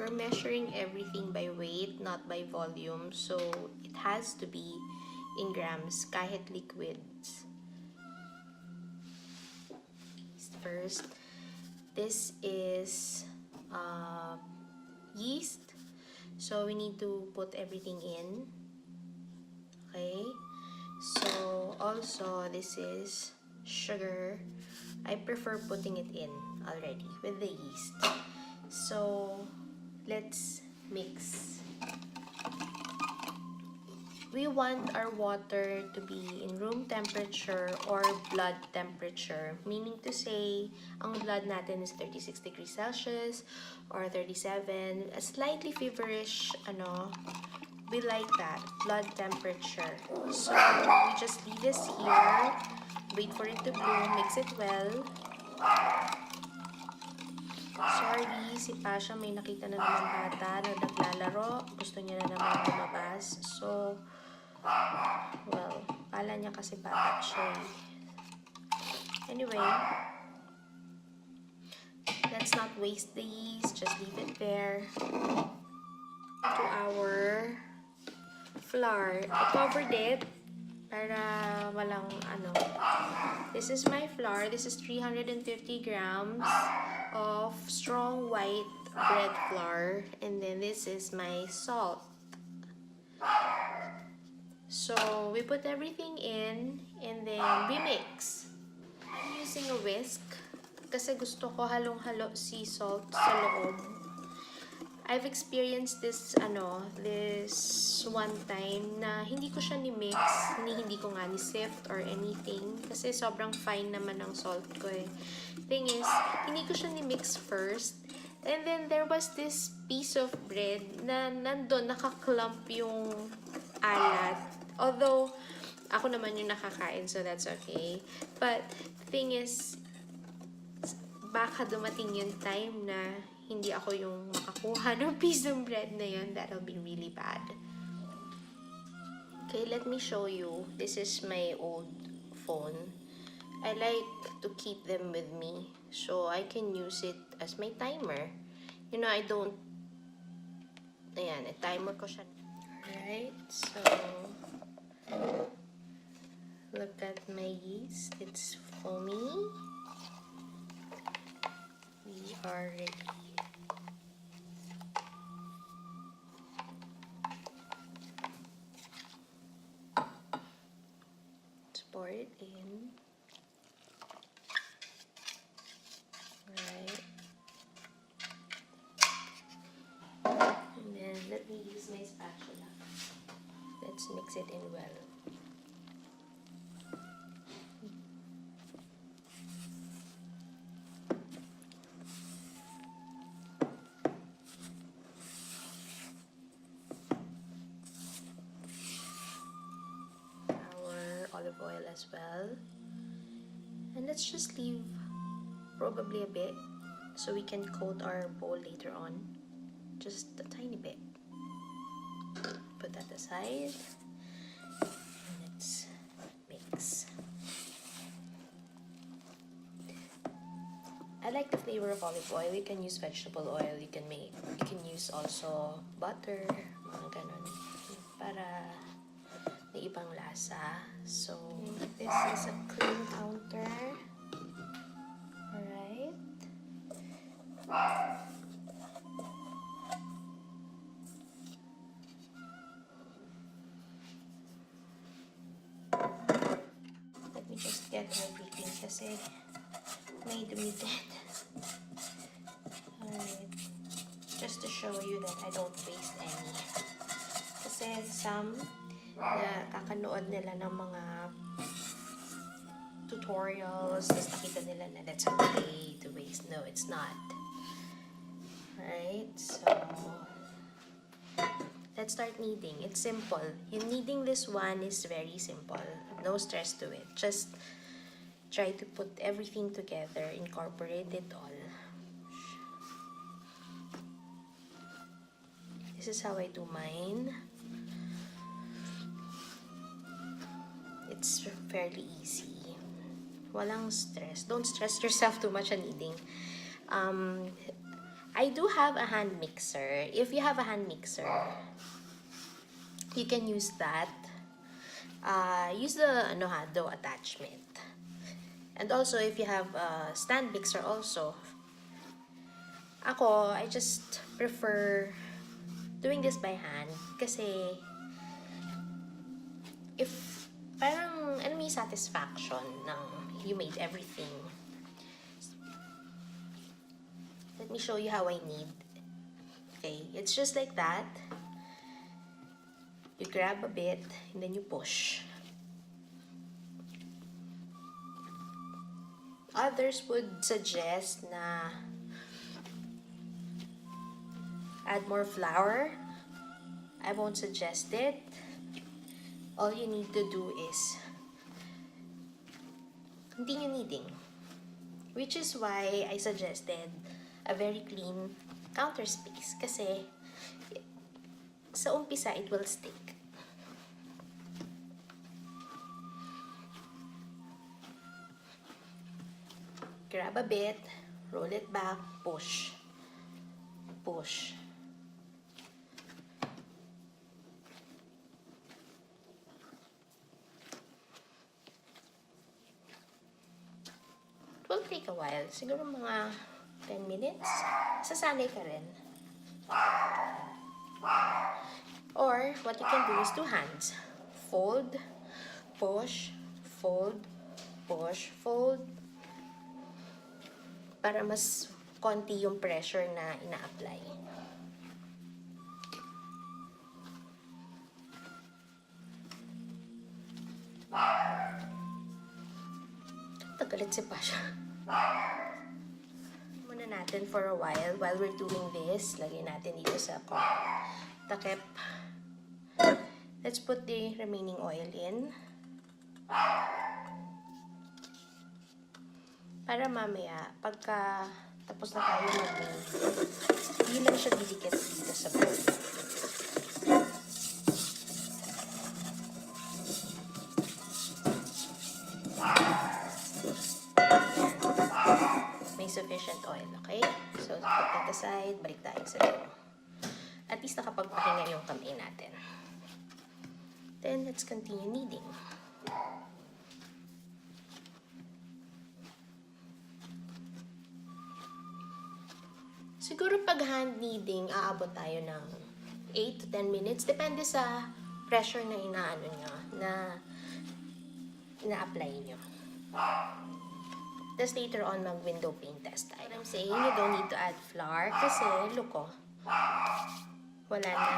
we're measuring everything by weight, not by volume. So it has to be in grams, kahit liquids. First, this is yeast. So we need to put everything in. Okay. So also this is sugar. I prefer putting it in already with the yeast. So let's mix. We want our water to be in room temperature or blood temperature. Meaning to say, ang blood natin is 36 degrees Celsius or 37. A slightly feverish, we like that, blood temperature. So we just leave this here, wait for it to bloom, mix it well. Sorry, si Pasha may nakita na naman bata na naglalaro. Gusto niya na naman lumabas. So, well, kala niya kasi bata siya. Anyway, let's not waste the yeast. Just leave it there. To our flour. I covered it para walang This is my flour. This is 350 grams of strong white bread flour. And then this is my salt. So we put everything in and then we mix. I'm using a whisk kasi gusto ko halong-halo sea salt sa loob. I've experienced this this one time na hindi ko siya ni-mix, hindi ko nga ni-sift or anything kasi sobrang fine naman ng salt ko eh. Thing is, hindi ko siya ni-mix first. And then there was this piece of bread na nandun, nakaklump yung alat. Although, ako naman yung nakakain, so that's okay. But, thing is, baka dumating yung time na hindi ako yung makakuha ng piece of bread na yun. That'll be really bad. Okay, let me show you. This is my old phone. I like to keep them with me so I can use it as my timer. You know, I don't... Ayan, timer ko siya. Alright, so... Look at my yeast. It's foamy. We are ready. Let's pour it in. Right. And then let me use my spatula. Let's mix it in well. Olive oil as well, and let's just leave probably a bit so we can coat our bowl later on, just a tiny bit. Put that aside and let's mix. I like the flavor of olive oil. You can use vegetable oil, you can use also butter, mga ganon, para may ibang lasa. So, this is a clean counter. Alright. Let me just get everything kasi may dumi din. Alright. Just to show you that I don't waste any. Kasi some na kakanood nila ng mga tutorials, tapos nakita nila na that's okay to waste. No, it's not. Alright, so let's start kneading. It's simple. Yung kneading this one is very simple. No stress to it. Just try to put everything together, incorporate it all. This is how I do mine. It's fairly easy. Walang stress. Don't stress yourself too much on eating. I do have a hand mixer. If you have a hand mixer, you can use that. Use the dough attachment. And also, if you have a stand mixer also, I just prefer doing this by hand kasi if parang may satisfaction ng you made everything. Let me show you how I knead. Okay, it's just like that. You grab a bit and then you push. Others would suggest na add more flour. I won't suggest it. All you need to do is continue kneading, which is why I suggested a very clean counter space kasi sa umpisa it will stick. Grab a bit, roll it back, push, push. It will take a while, siguro mga 10 minutes. Sasanay ka rin. Or, what you can do is 2 hands. Fold, push, fold, push, fold. Para mas konti yung pressure na ina-apply. Tagalit si Pasha. Muna natin for a while we're doing this. Lagay natin dito sa takip. Let's put the remaining oil in. Para mamaya, pagka tapos na tayo mag-knead, hindi lang siya didikit dito sa bowl. May sufficient oil, okay? So, put that aside, balik tayo sa dough. At least nakapagpahinga yung kamay natin. Then, let's continue kneading. Siguro pag hand kneading, aabot tayo ng 8 to 10 minutes. Depende sa pressure na inaano nyo, na ina-apply nyo. Tapos later on, mag-window pane test tayo. I'm saying, you don't need to add flour kasi, look oh, wala na.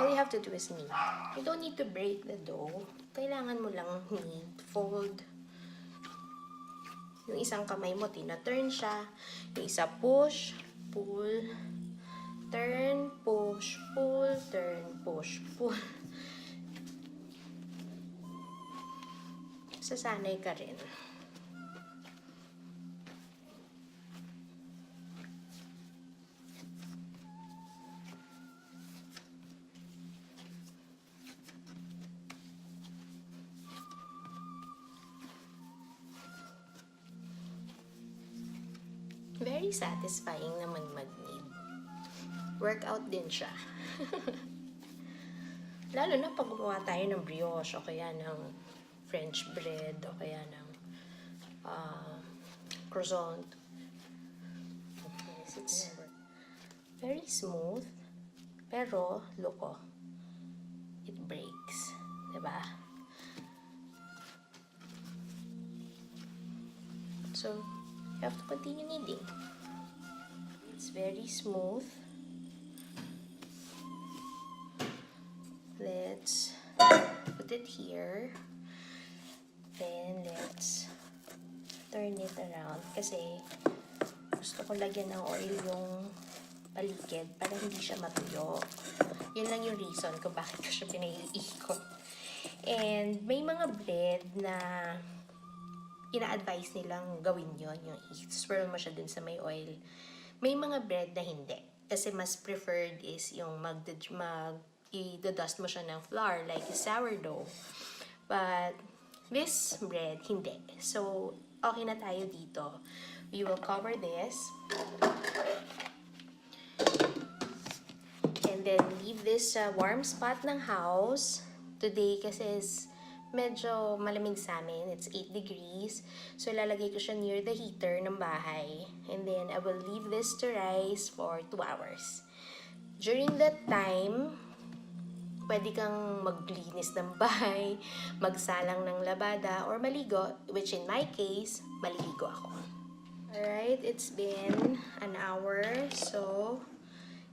All you have to do is knead. You don't need to break the dough. Kailangan mo lang knead, fold. Yung isang kamay mo, tina-turn siya. Yung isa, push, pull, turn, push, pull, turn, push, pull. Sasanay ka rin. Very satisfying naman mag-knead. Workout din siya. Lalo na pag gumawa tayo ng brioche o kaya ng French bread o kaya ng croissant. Yes, it's very smooth. Pero, look oh, it breaks. Diba? So, you have to continue kneading. It's very smooth. Let's put it here. Then, let's turn it around. Kasi, gusto ko lagyan ng oil yung paligid para hindi siya matuyo. Yun lang yung reason kung bakit ko siya pinaiikot. And, may mga bread na ina-advise nilang gawin yon, yung i-swirl mo siya dun sa may oil. May mga bread na hindi. Kasi mas preferred is yung i-dust mo siya ng flour, like sourdough. But, this bread, hindi. So, okay na tayo dito. we will cover this. And then leave this warm spot ng house. Today kasi is medyo malamig sa amin. It's 8 degrees. So ilalagay ko siya near the heater ng bahay. And then I will leave this to rise for 2 hours. During that time, pwede kang maglinis ng bahay, magsalang ng labada, or maligo, which in my case, maliligo ako. Alright, it's been an hour, so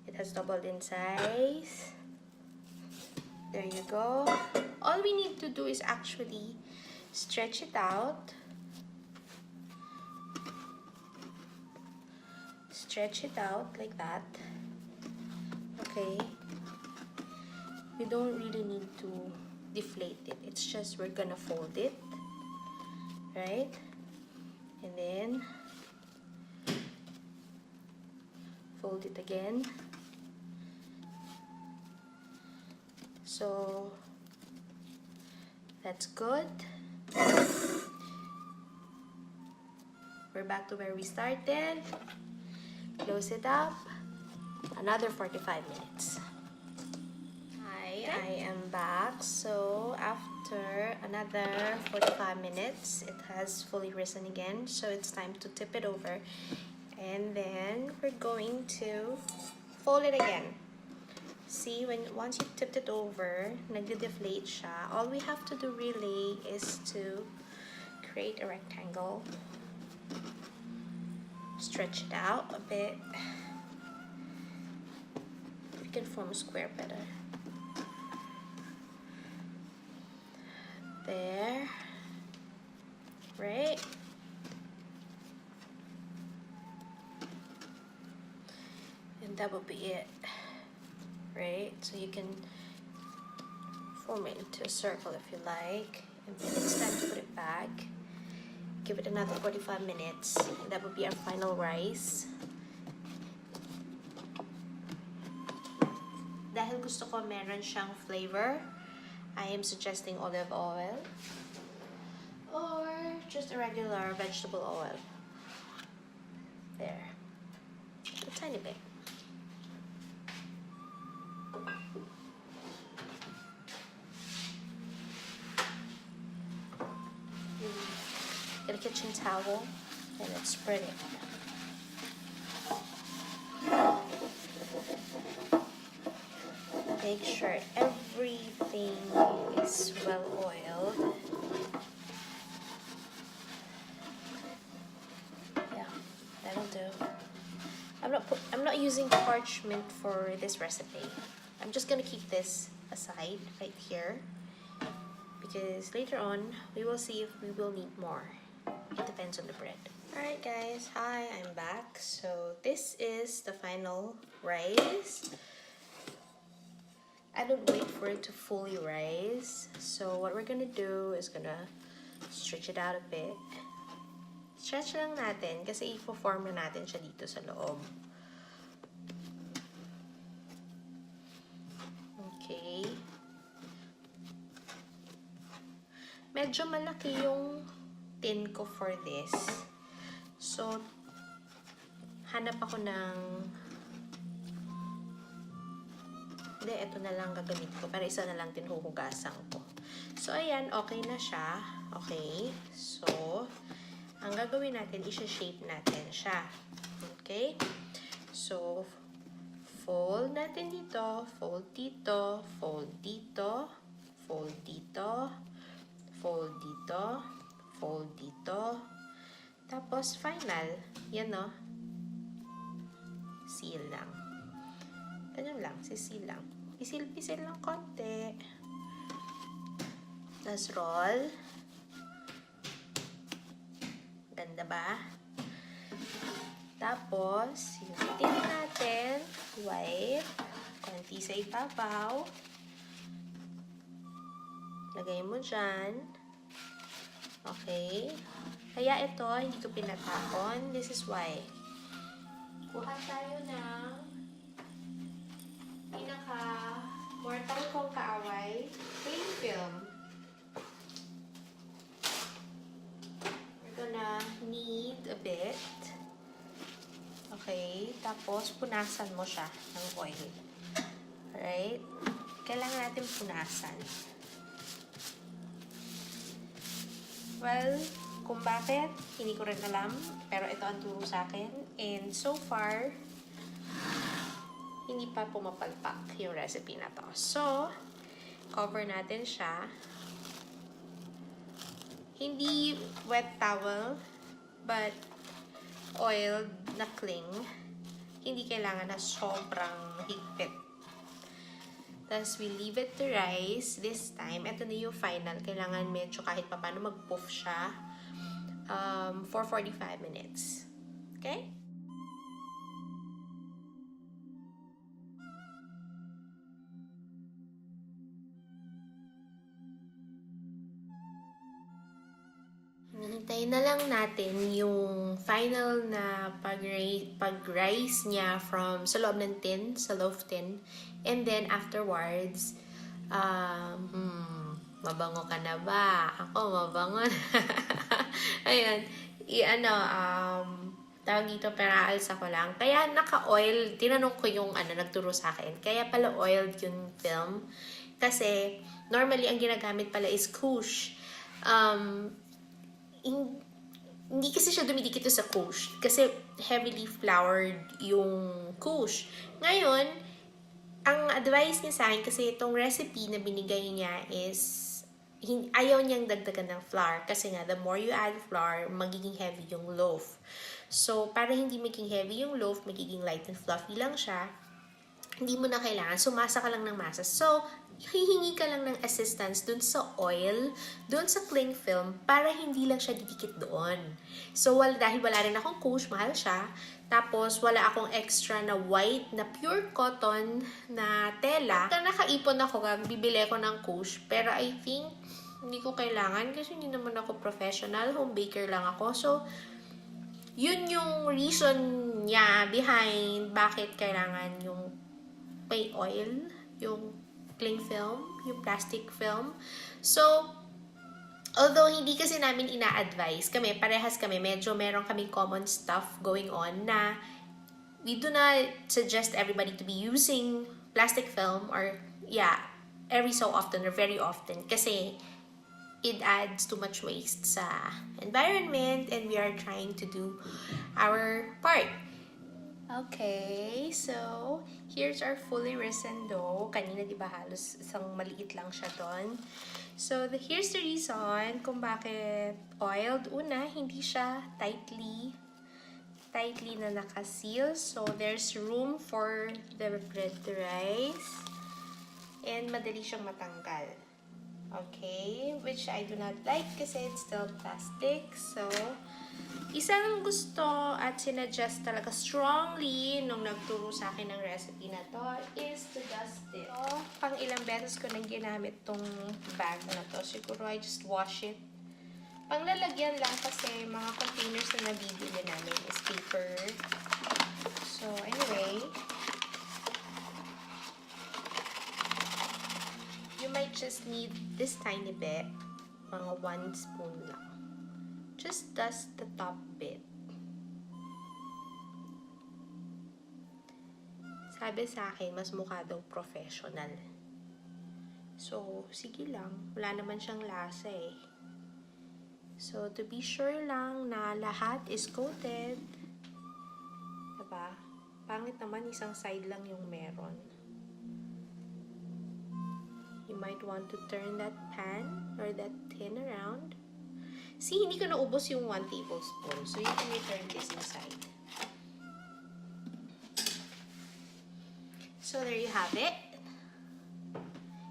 it has doubled in size. There you go. All we need to do is actually stretch it out. Stretch it out like that. Okay. We don't really need to deflate it. It's just we're gonna fold it, right? And then fold it again. So that's good. We're back to where we started. Close it up. Another 45 minutes. I am back. So after another 45 minutes, it has fully risen again. So it's time to tip it over. And then we're going to fold it again. See, once you tipped it over, nagde-deflate siya. All we have to do really is to create a rectangle. Stretch it out a bit. We can form a square better. There, right? And that will be it, right? So you can form it into a circle if you like, and then it's time to put it back. Give it another 45 minutes, and that will be our final rice. Dahil gusto ko meron siyang flavor, I am suggesting olive oil or just a regular vegetable oil. There. A tiny bit. Get a kitchen towel and then spread it. Make sure everything is well oiled. Yeah, that'll do. I'm not using parchment for this recipe. I'm just gonna keep this aside right here because later on we will see if we will need more. It depends on the bread. Alright guys, hi, I'm back. So this is the final rice. I don't wait for it to fully rise. So what we're gonna do is gonna stretch it out a bit. Stretch lang natin kasi i-form na natin siya dito sa loob. Okay. Medyo malaki yung tin ko for this. So, hanap ako ng... Hindi, ito na lang gagamit ko. Para isa na lang din huhugasan ko. So, ayan, okay na siya. Okay. So, ang gagawin natin, isa-shape natin siya. Okay? So, fold natin dito, fold dito, fold dito, fold dito, fold dito, fold dito. Tapos, final. Yan, no? Seal lang. Ganyan lang, sisil lang. Pisil-pisil lang konti. Tapos roll. Ganda ba? Tapos, yung tin natin, wipe. Konti sa ibabaw. Lagay mo dyan. Okay. Kaya ito, hindi ko pinatapon. This is why. Kuha tayo ng mortal kong kaaway, cling film. We're gonna need a bit. Okay? Tapos, punasan mo siya ng oil. Alright? Kailangan natin punasan. Well, kung bakit, hindi ko rin alam. Pero ito ang turo sa akin. And so far, hindi pa pumapalpak yung recipe na to. So, cover natin siya. Hindi wet towel, but oiled na cling. Hindi kailangan na sobrang higpit. Tapos, we leave it to rise this time. Ito na yung final. Kailangan medyo kahit pa paano mag-puff siya for 45 minutes. Okay? Hintayin na lang natin yung final na pag-rise niya sa loob ng tin, sa loaf tin. And then, afterwards, mabango ka na ba? Ako, mabango na. Ayun, tawag dito, peraalsa ko lang. Kaya naka-oil, tinanong ko yung nagturo sa akin. Kaya pala oiled yung film. Kasi, normally, ang ginagamit pala is couche. Hindi kasi siya dumidikit sa couche. Kasi heavily floured yung couche. Ngayon, ang advice niya sa akin, kasi itong recipe na binigay niya is, ayaw niyang dagdagan ng flour. Kasi nga, the more you add flour, magiging heavy yung loaf. So, para hindi maging heavy yung loaf, magiging light and fluffy lang siya, hindi mo na kailangan. Sumasa ka lang ng masa. So, hihingi ka lang ng assistance dun sa oil, dun sa cling film, para hindi lang siya didikit doon. So, dahil wala rin akong couche, mahal siya. Tapos, wala akong extra na white, na pure cotton na tela. Nakaipon ako, bibili ako ng couche. Pero I think, hindi ko kailangan kasi hindi naman ako professional. Home baker lang ako. So, yun yung reason niya behind bakit kailangan yung may oil, yung cling film, yung plastic film. So, although hindi kasi namin ina-advise, parehas kami, medyo meron kaming common stuff going on na we do not suggest everybody to be using plastic film or, every so often or very often kasi it adds too much waste sa environment and we are trying to do our part. Okay, so here's our fully risen dough. Kanina, di ba, halos isang maliit lang siya doon. So, here's the reason kung bakit oiled. Una, hindi siya tightly na nakaseal. So, there's room for the bread to rise. And madali siyang matanggal. Okay, which I do not like kasi it's still plastic. So, isang gusto at sinuggest talaga strongly nung nagturo sa akin ng recipe na to is to dust it. So, pang ilang beses ko nang ginamit tong bag na to. Siguro I just wash it. Panglalagyan lang kasi mga containers na nabibili namin is paper. So, anyway, you might just need this tiny bit, mga 1 spoon lang. Just dust the top bit. Sabi sa akin, mas mukha daw professional. So, sige lang. Wala naman siyang lasa eh. So, to be sure lang na lahat is coated. Diba? Pangit naman, isang side lang yung meron. You might want to turn that pan or that tin around. See, hindi ko naubos yung 1 tablespoon. So, you can return this inside. So, there you have it.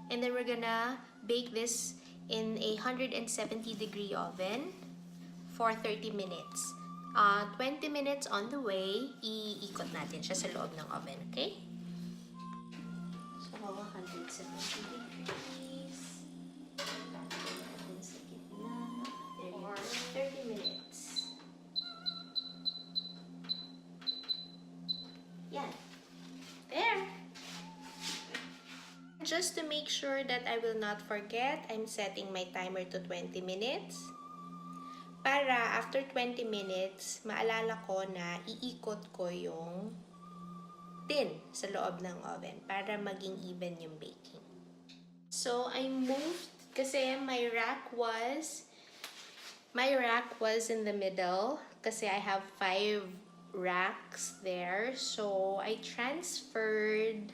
And then, we're gonna bake this in a 170-degree oven for 30 minutes. 20 minutes on the way, iikot natin siya sa loob ng oven, okay? So, 170 degrees. For 30 minutes. Yan. There. Just to make sure that I will not forget, I'm setting my timer to 20 minutes. Para after 20 minutes, maalala ko na iikot ko yung tin sa loob ng oven para maging even yung baking. So, I moved kasi my rack was in the middle kasi I have 5 racks there. So, I transferred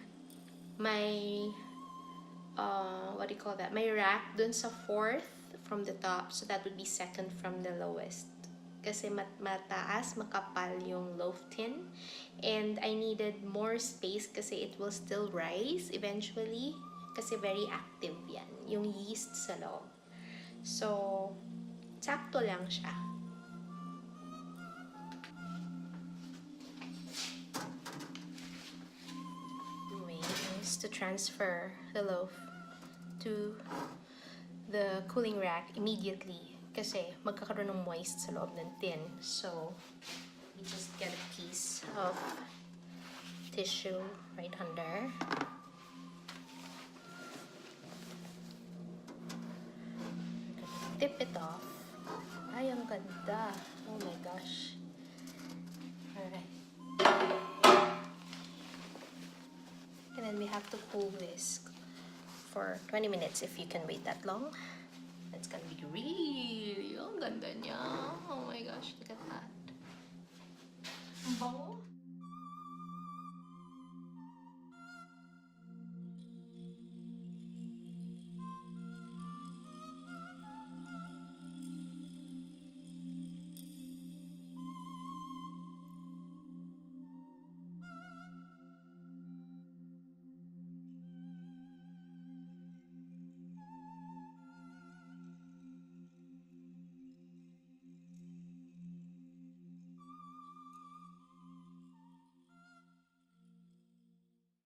my my rack dun sa 4th from the top. So, that would be 2nd from the lowest. Kasi mataas, makapal yung loaf tin. And I needed more space kasi it will still rise eventually. Kasi very active yan, yung yeast sa loob. So, sakto lang siya. Ways to transfer the loaf to the cooling rack immediately kasi magkakaroon ng moist sa loob ng tin. So, you just get a piece of tissue right under. Tip it off. Ay, ang ganda. Oh my gosh. Alright. And then we have to cool this for 20 minutes if you can wait that long. It's gonna be really, ang ganda niya. Oh my gosh, look at that.